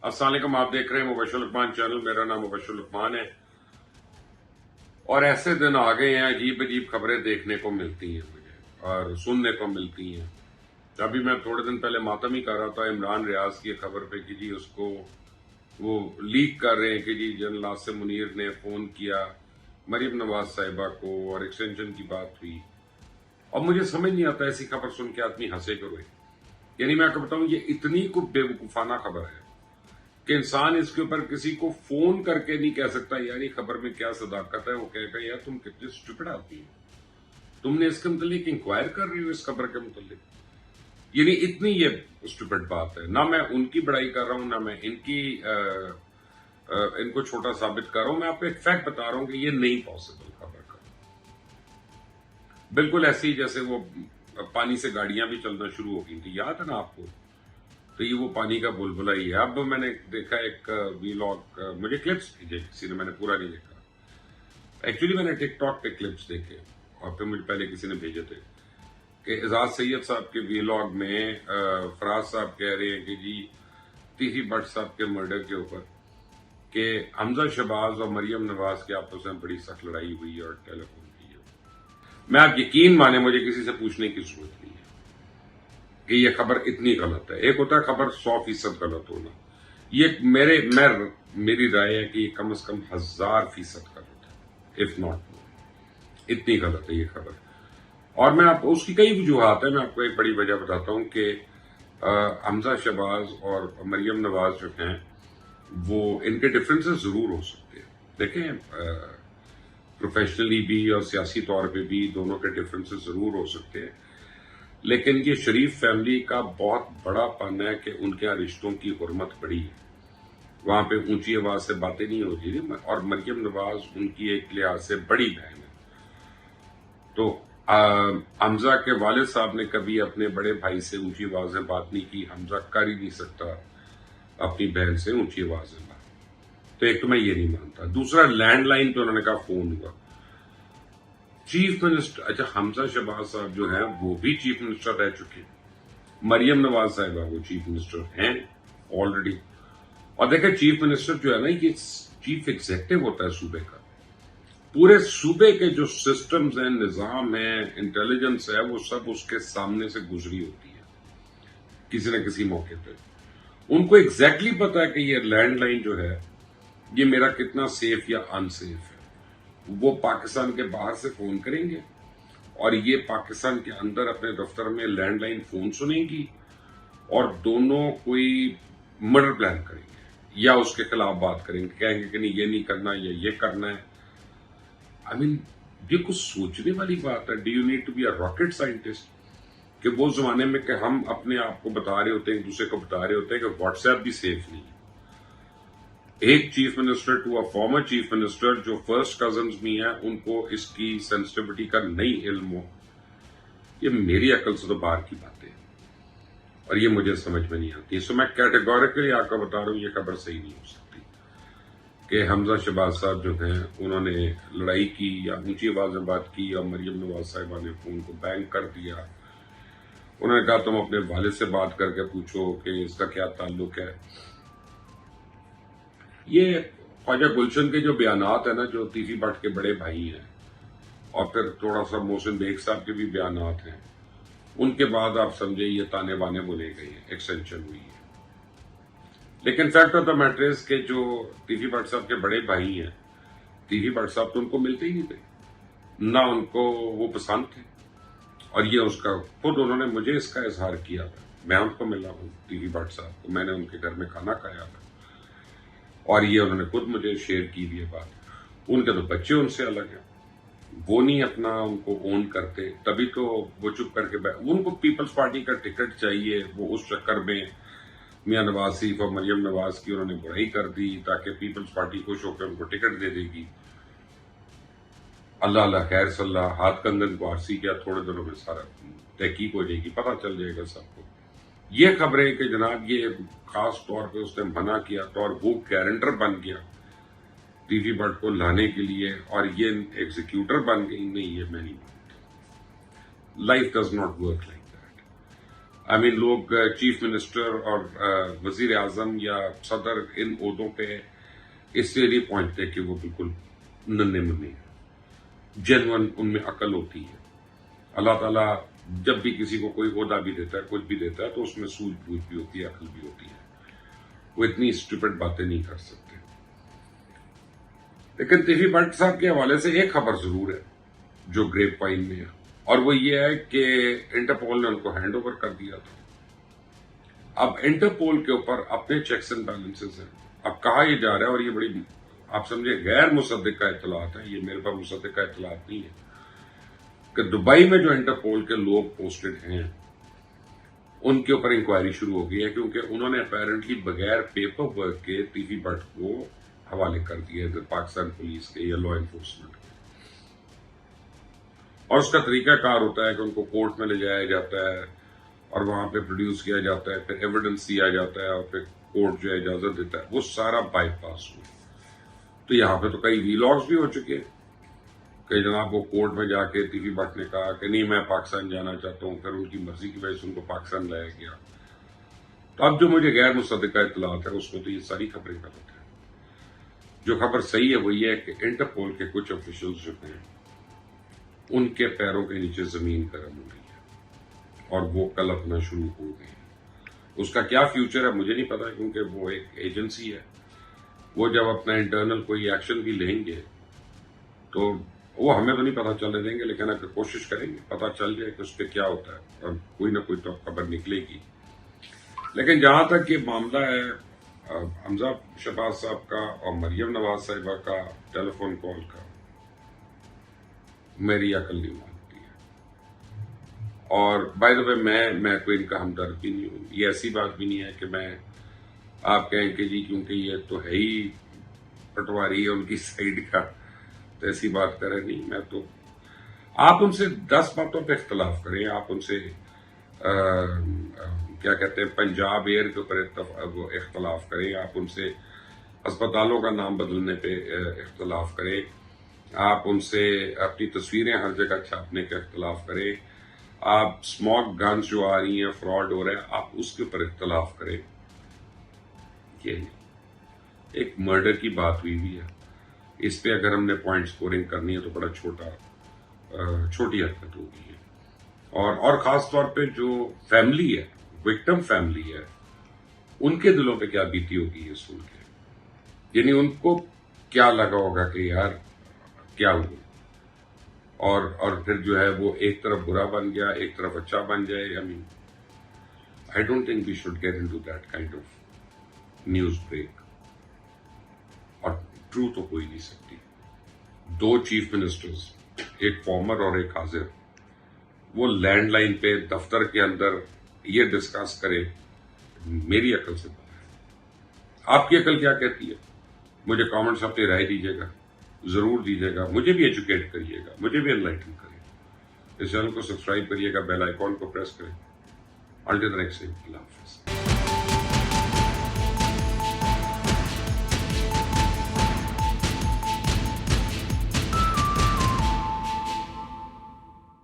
अस्सलाम वालेकुम, आप देख रहे हैं मुबश्शिर लुकमान चैनल। मेरा नाम मुबश्शिर लुकमान है और ऐसे दिन आ गए हैं अजीब अजीब खबरें देखने को मिलती हैं मुझे और सुनने को मिलती हैं। अभी मैं थोड़े दिन पहले मातम ही कर रहा था इमरान रियाज की खबर पे कि जी उसको वो लीक कर रहे हैं कि जी जनरल आसिम मुनीर ने फोन किया मरीम नवाज साहिबा को और एक्सटेंशन की बात हुई। और मुझे समझ नहीं आता ऐसी खबर सुन के आदमी हंसे को रोए। यानी मैं आपको बताऊं, ये इतनी को बेवकूफाना खबर है कि इंसान इसके ऊपर किसी को फोन करके नहीं कह सकता यार ये खबर में क्या सदाकत है। वो कहेगा यार तुम कितने स्टूपिड आदमी हो, तुमने इसके मुतालिक इंक्वायर कर रही हो इस खबर के मुतालिक। यानी इतनी ये स्टूपिड बात है। ना मैं उनकी बड़ाई कर रहा हूं, ना मैं इनको छोटा साबित कर रहा हूं। मैं आपको एक फैक्ट बता रहा हूं कि ये नहीं पॉसिबल खबर का। बिल्कुल ऐसी जैसे वो पानी से गाड़ियां भी चलना शुरू हो गई थी, याद है ना आपको। तो ये वो पानी का बुलबुला ही है। अब मैंने देखा एक वीलॉग, मुझे क्लिप्स भेजे किसी ने, मैंने पूरा नहीं देखा। एक्चुअली मैंने टिकटॉक पे क्लिप्स देखे और फिर मुझे पहले किसी ने भेजे थे कि एजाज सैयद साहब के वीलॉग में फराज साहब कह रहे हैं कि जी तीसी भट्ट साहब के मर्डर के ऊपर कि हमजा शहबाज और मरियम नवाज के आपस में बड़ी सख्त लड़ाई हुई और टेलीफोन की है। मैं आप यकीन माने मुझे किसी से पूछने की जरूरत नहीं है कि ये खबर इतनी गलत है। एक होता है खबर 100% गलत होना, ये मेरी राय है कि ये कम से कम 1000% गलत है, इफ नॉट मोर। इतनी गलत है ये खबर। और मैं आपको उसकी कई वजूहात है। मैं आपको एक बड़ी वजह बताता हूं कि हमजा शहबाज और मरियम नवाज जो हैं वो इनके डिफरेंसेस जरूर हो सकते हैं। देखें, प्रोफेशनली भी और सियासी तौर पे भी दोनों के डिफरेंसेस जरूर हो सकते हैं, लेकिन ये शरीफ फैमिली का बहुत बड़ा पन है कि उनके यहाँ रिश्तों की हुर्मत बड़ी है। वहां पे ऊंची आवाज से बातें नहीं होती थी और मरियम नवाज उनकी एक लिहाज से बड़ी बहन है। तो हमजा के वालिद साहब ने कभी अपने बड़े भाई से ऊंची आवाज में बात नहीं की। हमजा कर ही नहीं सकता अपनी बहन से ऊंची आवाज में बात। तो एक तो मैं ये नहीं मानता। दूसरा, लैंडलाइन पे उन्होंने कहा फोन हुआ। चीफ मिनिस्टर, अच्छा हमजा शहबाज साहब जो है वो भी चीफ मिनिस्टर रह चुके हैं, मरियम नवाज साहिबा वो चीफ मिनिस्टर हैं ऑलरेडी। और देखिए चीफ मिनिस्टर जो है ना, ये चीफ एग्जीक्यूटिव होता है सूबे का। पूरे सूबे के जो सिस्टम्स हैं, निजाम है, इंटेलिजेंस है, वो सब उसके सामने से गुजरी होती है किसी न किसी मौके पे। उनको एग्जैक्टली पता है कि ये लैंडलाइन जो है ये मेरा कितना सेफ या अनसेफ है। वो पाकिस्तान के बाहर से फोन करेंगे और ये पाकिस्तान के अंदर अपने दफ्तर में लैंडलाइन फोन सुनेंगी और दोनों कोई मर्डर प्लान करेंगे या उसके खिलाफ बात करेंगे, कहेंगे कि नहीं ये नहीं करना या ये करना है। आई मीन ये कुछ सोचने वाली बात है। Do you need to be a rocket scientist कि वो जमाने में कि हम अपने आप को बता रहे होते हैं, एक दूसरे को बता रहे होते हैं कि व्हाट्सएप भी सेफ नहीं है। एक chief minister to a former chief minister जो फर्स्ट कजन्स भी हैं, उनको इसकी सेंसिटिविटी का नहीं इल्म हो, ये मेरी अकल से तो बाहर की बातें हैं और ये मुझे समझ में नहीं आती। सो मैं कैटेगोरिकली आपको बता रहा हूं ये खबर सही नहीं हो सकती कि हमजा शहबाज साहब जो हैं उन्होंने लड़ाई की या ऊंची आवाज में बात की और मरियम नवाज साहिबा ने फोन को बैंक कर दिया। उन्होंने कहा तुम अपने वालिद से बात करके पूछो कि इसका क्या ताल्लुक है। ये ख्वाजा गुलशन के जो बयानात है ना, जो तीसी भट्ट के बड़े भाई हैं, और फिर थोड़ा सा मोहसिन बेग साहब के भी बयानात हैं, उनके बाद आप समझे ये ताने बाने बोले गए हैं, एक्सटेंशन हुई है। लेकिन fact of the matter is के जो तीसी भट्ट साहब के बड़े भाई हैं, तीसी भट्ट साहब तो उनको मिलते ही नहीं थे, ना उनको वो पसंद थे। और ये उसका खुद उन्होंने मुझे इसका इजहार किया था। मैं उनको मिला हूँ तीसी भट्ट साहब को, मैंने उनके घर में खाना खाया था और ये उन्होंने खुद मुझे शेयर की हुई है बात। उनके तो बच्चे उनसे अलग हैं, वो नहीं अपना उनको ओन करते, तभी तो वो चुप करके उनको पीपल्स पार्टी का टिकट चाहिए। वो उस चक्कर में मियां नवाज शरीफ और मरियम नवाज की उन्होंने बुराई कर दी ताकि पीपल्स पार्टी खुश होकर उनको टिकट दे देगी। अल्लाह अल्लाह खैर सल्लाह, हाथ कंगन को आरसी किया, थोड़े दिनों में सारा तहकीक हो जाएगी, पता चल जाएगा सबको। ये खबरें कि जनाब ये खास तौर पे उसने मना किया था और वो गारंटर बन गया तीसी भट्ट को लाने के लिए और ये एग्जीक्यूटर बन गई, नहीं ये मैं नहीं मानता। Life does not work like that. I mean लोग चीफ मिनिस्टर और वजीर आजम या सदर इन ओहदों पे इससे नहीं पहुंचते कि वो बिल्कुल नन्हे मुन्ने हैं, जेन्युइन उनमें अकल होती है। अल्लाह ताला जब भी किसी को कोई ओहदा भी देता है, कुछ भी देता है, तो उसमें सूझबूझ भी होती है, अकल भी होती है। वो इतनी स्टूपिड बातें नहीं कर सकते। लेकिन टीवी भट्ट साहब के हवाले से एक खबर जरूर है जो ग्रेप वाइन में है, और वो ये है कि इंटरपोल ने उनको हैंड ओवर कर दिया था। अब इंटरपोल के ऊपर अपने चेक्स एंड बैलेंसेस हैं। अब कहा यह जा रहा है, और ये बड़ी आप समझे गैर मुसद्दिका इत्तलात है, ये मेरे पास मुसद्दिका इत्तलात नहीं है, कि दुबई में जो इंटरपोल के लोग पोस्टेड हैं उनके ऊपर इंक्वायरी शुरू हो गई है, क्योंकि उन्होंने अपेरेंटली बगैर पेपर वर्क के टीवी भट्ट को हवाले कर दिया है पाकिस्तान पुलिस के या लॉ एनफोर्समेंट के। और उसका तरीकाकार होता है कि उनको कोर्ट में ले जाया जाता है और वहां पे प्रोड्यूस किया जाता है, फिर एविडेंस दिया जाता है और फिर कोर्ट जो है इजाजत देता है। वो सारा बाईपास हुआ। तो यहाँ पे तो कई वीलॉग्स भी हो चुके हैं कि जनाब वो कोर्ट में जाके टीवी भट्ट ने कहा कि नहीं मैं पाकिस्तान जाना चाहता हूँ, फिर उनकी मर्जी की वजह से उनको पाकिस्तान लाया गया। तो अब जो मुझे गैर मुसद्दिका इत्तलात है उसमें तो ये सारी खबरें गलत है। जो खबर सही है वो ये है कि इंटरपोल के कुछ ऑफिशियल्स जो हैं उनके पैरों के नीचे जमीन गर्म हो रही है और वो कल अपना शुरू हो गए। उसका क्या फ्यूचर है मुझे नहीं पता, क्योंकि वो एक एजेंसी है। वो जब अपना इंटरनल कोई एक्शन भी लेंगे तो वो हमें तो नहीं पता चलने देंगे, लेकिन अगर कोशिश करेंगे पता चल जाए कि उस पर क्या होता है और कोई ना कोई तो खबर निकलेगी। लेकिन जहां तक ये मामला है हमजा शहबाज साहब का और मरियम नवाज साहिबा का टेलीफोन कॉल का, मेरी अकल नहीं मानती है। और बाय द वे मैं कोई इनका हमदर्द भी नहीं हूं। ये ऐसी बात भी नहीं है कि मैं आप कहें कि जी क्योंकि ये तो है ही पटवारी है उनकी साइड का तो ऐसी बात करें। नहीं, मैं तो आप उनसे 10 बातों पे इख्तलाफ करें, आप उनसे क्या कहते हैं पंजाब एयर के ऊपर वो इख्तलाफ करें, आप उनसे अस्पतालों का नाम बदलने पे इख्तलाफ करें, आप उनसे अपनी तस्वीरें हर जगह छापने का इख्तलाफ करें, आप स्मोक गन्स जो आ रही हैं फ्रॉड हो रहा है आप उसके ऊपर इख्तलाफ करें। ये नहीं, एक मर्डर की बात हुई है, इस पे अगर हमने पॉइंट स्कोरिंग करनी है तो बड़ा छोटी हरकत होगी है। और खास तौर पे जो फैमिली है, विक्टिम फैमिली है, उनके दिलों पे क्या बीती होगी ये सुन के। यानी उनको क्या लगा होगा कि यार क्या हुआ, और फिर जो है वो एक तरफ बुरा बन गया एक तरफ अच्छा बन जाए। I mean I don't think we should get into that kind of news break. और ट्रू तो हो ही नहीं सकती। 2 चीफ मिनिस्टर्स, एक फॉर्मर और एक हाजिर, वो लैंडलाइन पे दफ्तर के अंदर ये डिस्कस करे, मेरी अकल से बाहर है। आपकी अकल क्या कहती है? मुझे कमेंट्स अपनी राय दीजिएगा, जरूर दीजिएगा। मुझे भी एजुकेट करिएगा, मुझे भी एनलाइटन करिएगा। इस चैनल को सब्सक्राइब करिएगा, बेल आइकॉन को प्रेस करें। अल्टिल द नेक्स्ट टाइम, अल्लाह हाफिज़।